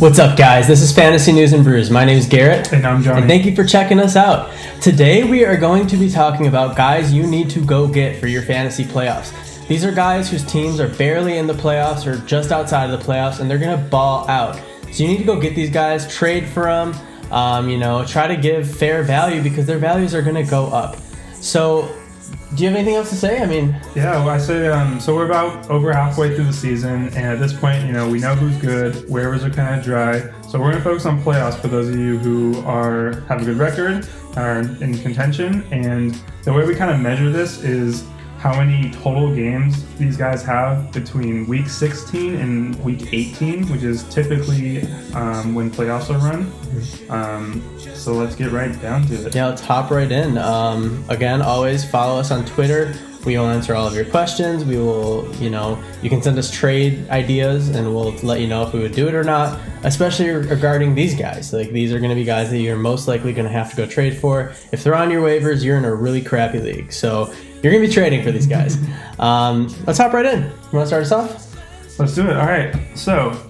What's up, guys? This is Fantasy News and Brews. My name is Garrett. And I'm Johnny. And thank you for checking us out. Today we are going to be talking about guys you need to go get for your fantasy playoffs. These are guys whose teams are barely in the playoffs or just outside of the playoffs, and they're going to ball out. So you need to go get these guys, trade for them, try to give fair value because their values are going to go up. So do you have anything else to say? I say, so we're about over halfway through the season, and at this point, we know who's good, waivers are kind of dry. So we're going to focus on playoffs for those of you who have a good record, are in contention, and the way we kind of measure this is how many total games these guys have between week 16 and week 18, which is typically when playoffs are run. So let's get right down to it. Yeah, let's hop right in. Again, always follow us on Twitter. We will answer all of your questions. We will, you can send us trade ideas and we'll let you know if we would do it or not, especially regarding these guys. Like, these are going to be guys that you're most likely going to have to go trade for. If they're on your waivers, you're in a really crappy league. So you're going to be trading for these guys. Let's hop right in. You want to start us off? Let's do it. All right. So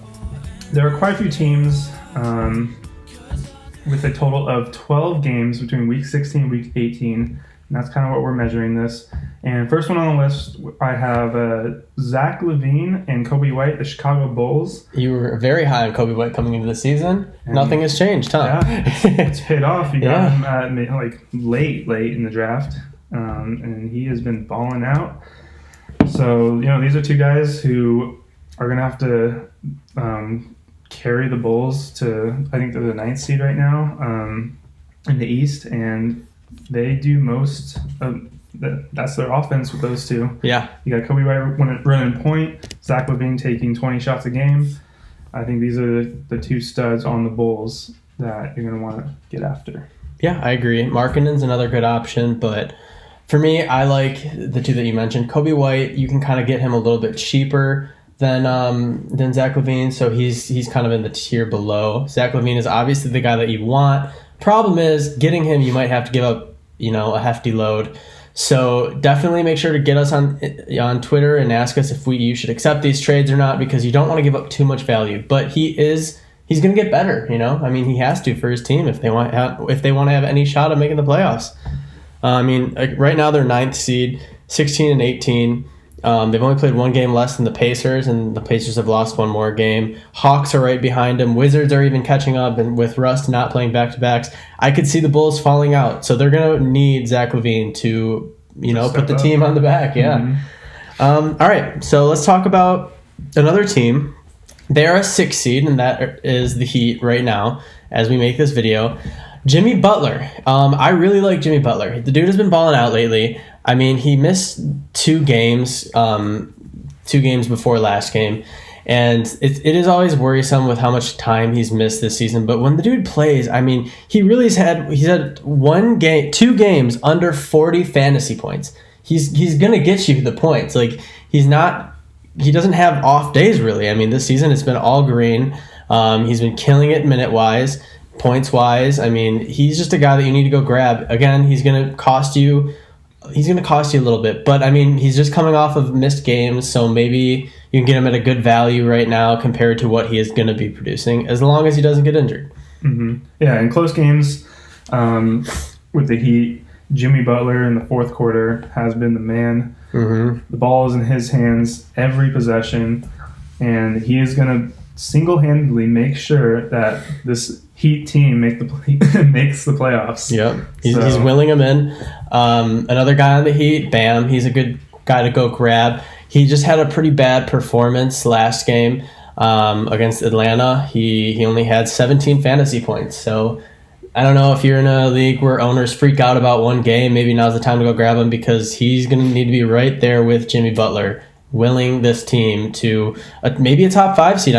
there are quite a few teams with a total of 12 games between week 16 and week 18. And that's kind of what we're measuring this. And first one on the list, I have Zach LaVine and Kobe White, the Chicago Bulls. You were very high on Kobe White coming into the season. And nothing has changed, huh? Yeah, it's paid off. You got him at late in the draft. And he has been balling out. So, these are two guys who are going to have to carry the Bulls to, I think they're the 9th seed right now in the East. And they do most of that's their offense with those two. Yeah. You got Kobe White running point, Zach LaVine taking 20 shots a game. I think these are the two studs on the Bulls that you're going to want to get after. Yeah, I agree. Markkanen's another good option, but for me, I like the two that you mentioned. Kobe White, you can kind of get him a little bit cheaper than Zach LaVine, so he's kind of in the tier below. Zach LaVine is obviously the guy that you want. Problem is, getting him, you might have to give up, a hefty load. So definitely make sure to get us on Twitter and ask us if you should accept these trades or not, because you don't want to give up too much value. But he's going to get better. He has to for his team if they want to have any shot at making the playoffs. Right now they're 9th seed, 16 and 18. They've only played one game less than the Pacers, and the Pacers have lost one more game. Hawks are right behind them. Wizards are even catching up, and with Russ not playing back-to-backs, I could see the Bulls falling out. So they're going to need Zach LaVine to, put the team on the back. Yeah. Mm-hmm. All right, so let's talk about another team. They're a 6th seed, and that is the Heat right now as we make this video. Jimmy Butler. I really like Jimmy Butler. The dude has been balling out lately. He missed 2 games before last game, and it is always worrisome with how much time he's missed this season. But when the dude plays, he really he's had 2 games under 40 fantasy points. He's gonna get you the points. He doesn't have off days really. This season it's been all green. He's been killing it minute wise, points wise. He's just a guy that you need to go grab. Again, he's gonna cost you a little bit, but he's just coming off of missed games, so maybe you can get him at a good value right now compared to what he is going to be producing, as long as he doesn't get injured. Mm-hmm. Yeah, in close games with the Heat, Jimmy Butler in the fourth quarter has been the man. Mm-hmm. The ball is in his hands every possession, and he is going to single-handedly make sure that this Heat team makes the playoffs. Yep, he's willing them in. Another guy on the Heat, Bam. He's a good guy to go grab. He just had a pretty bad performance last game against Atlanta. He only had 17 fantasy points. So I don't know if you're in a league where owners freak out about one game. Maybe now's the time to go grab him, because he's going to need to be right there with Jimmy Butler, willing this team to maybe a top 5 seed.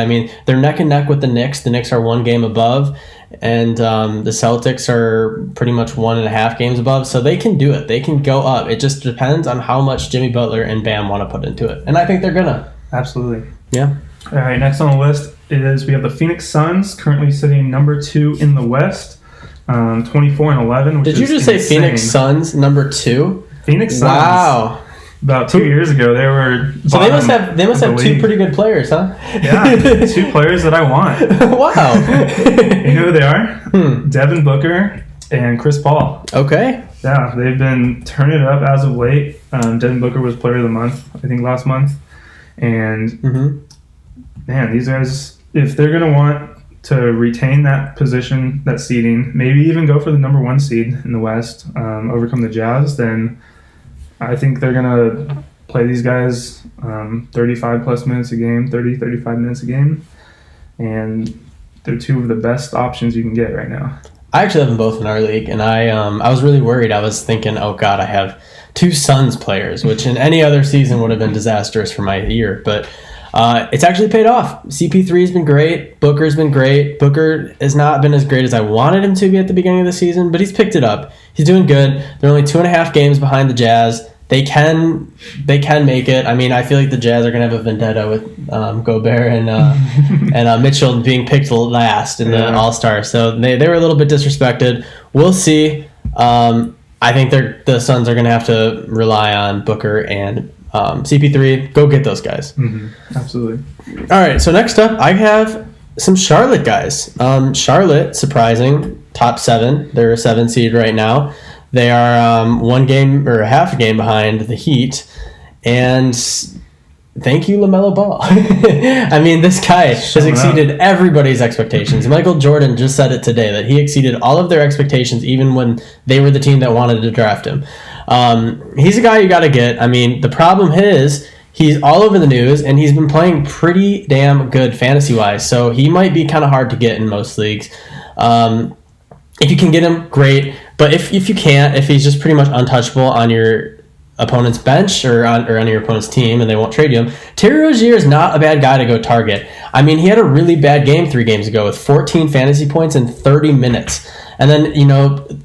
They're neck and neck with the Knicks. The Knicks are 1 game above, and the Celtics are pretty much 1.5 games above. So they can do it. They can go up. It just depends on how much Jimmy Butler and Bam want to put into it. And I think they're going to. Absolutely. Yeah. All right, next on the list we have the Phoenix Suns, currently sitting number 2 in the West, 24 and 11. Did you just say Phoenix Suns number 2? Phoenix Suns. Wow. about 2 years ago, they were. So they must have two pretty good players, huh? Yeah, 2 players that I want. Wow. You know who they are? Devin Booker and Chris Paul. Okay. Yeah, they've been turning it up as of late. Devin Booker was Player of the Month, I think, last month. And man, these guys, if they're gonna want to retain that position, that seeding, maybe even go for the number 1 seed in the West, overcome the Jazz, then I think they're going to play these guys 35 plus minutes a game, 35 minutes a game, and they're 2 of the best options you can get right now. I actually have them both in our league, and I was really worried. I was thinking, oh God, I have 2 Suns players, which in any other season would have been disastrous for my year, but it's actually paid off. CP3 has been great. Booker's been great. Booker has not been as great as I wanted him to be at the beginning of the season, but he's picked it up. He's doing good. They're only 2.5 games behind the Jazz. They can make it. I mean, I feel like the Jazz are going to have a vendetta with Gobert and Mitchell being picked last in the All-Star. So they were a little bit disrespected. We'll see. I think the Suns are going to have to rely on Booker and CP3, go get those guys. Absolutely. All right, so next up, I have some Charlotte guys. Charlotte, surprising, top 7. They're a 7 seed right now. They are 1 game or half a game behind the Heat. And thank you, LaMelo Ball. I mean, this guy has exceeded everybody's expectations. Michael Jordan just said it today that he exceeded all of their expectations even when they were the team that wanted to draft him. He's a guy you got to get. I mean, the problem is he's all over the news, and he's been playing pretty damn good fantasy-wise, so he might be kind of hard to get in most leagues. If you can get him, great. But if you can't, if he's just pretty much untouchable on your opponent's bench or on your opponent's team and they won't trade you him, Terry Rozier is not a bad guy to go target. I mean, he had a really bad game 3 games ago with 14 fantasy points in 30 minutes. And then,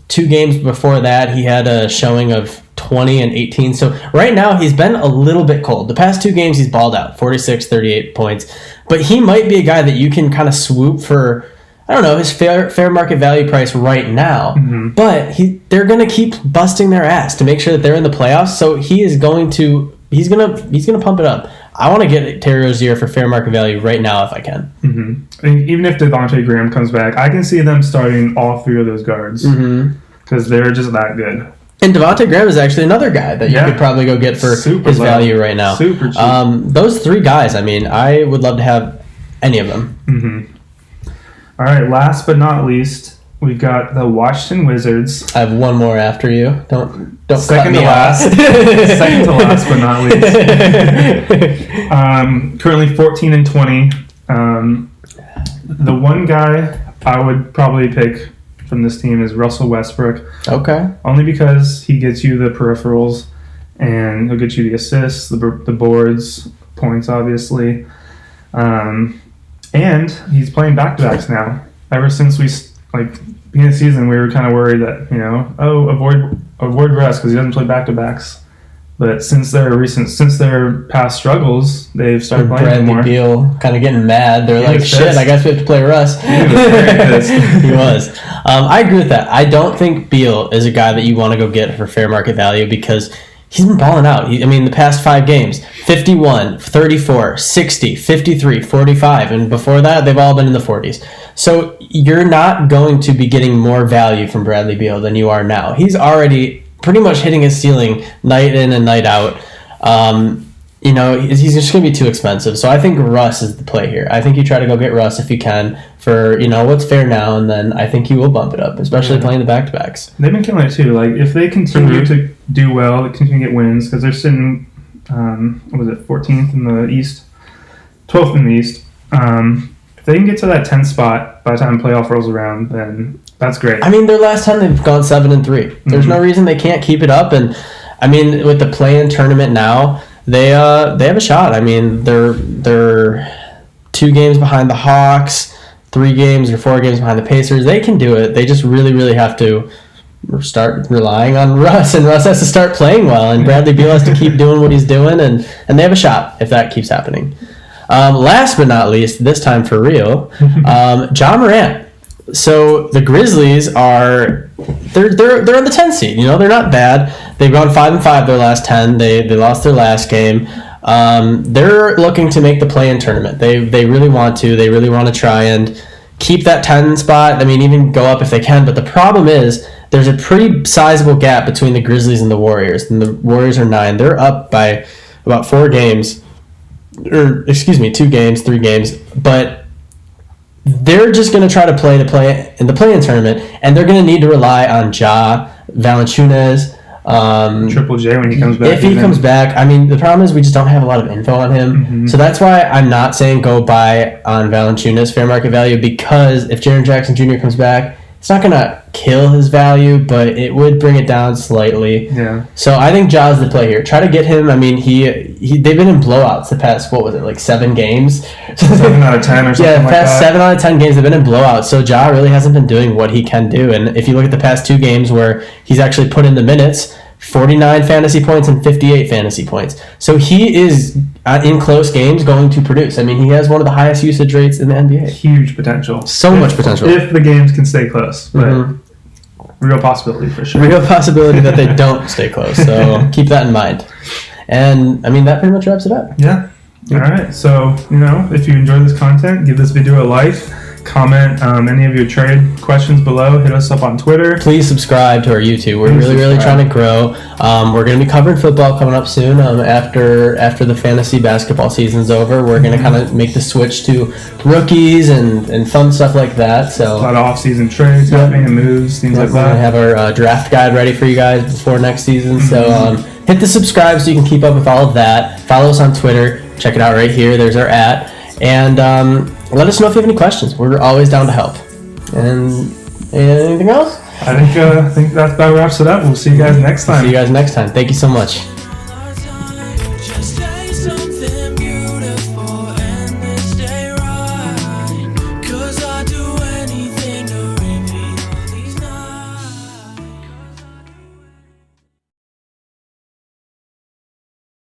2 games before that, he had a showing of 20 and 18. So right now, he's been a little bit cold. The past 2 games, he's balled out, 46, 38 points. But he might be a guy that you can kind of swoop for, I don't know, his fair market value price right now. But they're going to keep busting their ass to make sure that they're in the playoffs. So he's going to pump it up. I want to get Terry Rozier for fair market value right now if I can. I mean, even if Devontae Graham comes back, I can see them starting all 3 of those guards because they're just that good. And Devontae Graham is actually another guy that you could probably go get for his value right now. Super cheap. Those 3 guys, I mean, I would love to have any of them. All right, last but not least, we've got the Washington Wizards. I have one more after you. Don't second cut me to last. Second to last, but not least. Currently 14 and 20. The one guy I would probably pick from this team is Russell Westbrook. Okay. Only because he gets you the peripherals and he'll get you the assists, the boards, points, obviously. And he's playing back-to-backs now. Ever since beginning of the season, we were kind of worried that, avoid rest because he doesn't play back-to-backs. But since their past struggles, they've started playing more. Bradley Beal kind of getting mad. They're like, shit, I guess we have to play Russ. He was. I agree with that. I don't think Beal is a guy that you want to go get for fair market value because he's been balling out. The past 5 games, 51, 34, 60, 53, 45, and before that, they've all been in the 40s. So you're not going to be getting more value from Bradley Beal than you are now. He's already pretty much hitting his ceiling night in and night out. He's just going to be too expensive. So I think Russ is the play here. I think you try to go get Russ if you can for, what's fair now, and then I think he will bump it up, especially playing the back-to-backs. They've been killing it too. Like, if they continue to do well, continue to get wins, because they're sitting, 14th in the East? 12th in the East. If they can get to that 10th spot by the time playoff rolls around, then that's great. I mean, their last time they've gone 7-3. There's no reason they can't keep it up, and I mean, with the play-in tournament now, they have a shot. I mean, they're 2 games behind the Hawks, 3 games or 4 games behind the Pacers. They can do it. They just really, really have to start relying on Russ, and Russ has to start playing well, and Bradley Beal has to keep doing what he's doing, and they have a shot if that keeps happening. Last but not least, this time for real, Ja Morant. So the Grizzlies they're on the 10th seed. They're not bad. They've gone 5-5 their last 10. They lost their last game. They're looking to make the play-in tournament. They really want to. They really want to try and keep that 10 spot. I mean, even go up if they can. But the problem is there's a pretty sizable gap between the Grizzlies and the Warriors. And the Warriors are 9. They're up by about 4 games. Or, 2 games, 3 games. But they're just going to try to play in the play-in tournament. And they're going to need to rely on Ja, Valanciunas, Triple J when he comes back. If he comes back, I mean, the problem is we just don't have a lot of info on him. Mm-hmm. So that's why I'm not saying go buy on Valanciunas fair market value, because if Jaren Jackson Jr. comes back, it's not going to kill his value, but it would bring it down slightly. Yeah. So I think Ja's the play here. Try to get him. I mean, they've been in blowouts the past, 7 games? 7 out of 10 or something yeah, like that. past 7 out of 10 games they've been in blowouts. So Ja really hasn't been doing what he can do. And if you look at the past 2 games where he's actually put in the minutes, 49 fantasy points and 58 fantasy points. So he is, in close games, going to produce. I mean, he has one of the highest usage rates in the NBA. Huge potential. So much potential. If the games can stay close. But Mm-hmm. real possibility for sure. Real possibility that they don't stay close. So keep that in mind. And, I mean, that pretty much wraps it up. Yeah. All right. So, if you enjoy this content, give this video a like. Comment any of your trade questions below. Hit us up on Twitter. Please subscribe to our YouTube. We're really trying to grow. We're going to be covering football coming up soon. After the fantasy basketball season's over, we're going to kind of make the switch to rookies and fun stuff like that. So a lot of off-season trades happening and moves, things like we're going to that. have our draft guide ready for you guys before next season. So hit the subscribe so you can keep up with all of that. Follow us on Twitter. Check it out right here. There's our @ and let us know if you have any questions. We're always down to help. And anything else? I think that about wraps it up. We'll see you guys next time. See you guys next time. Thank you so much.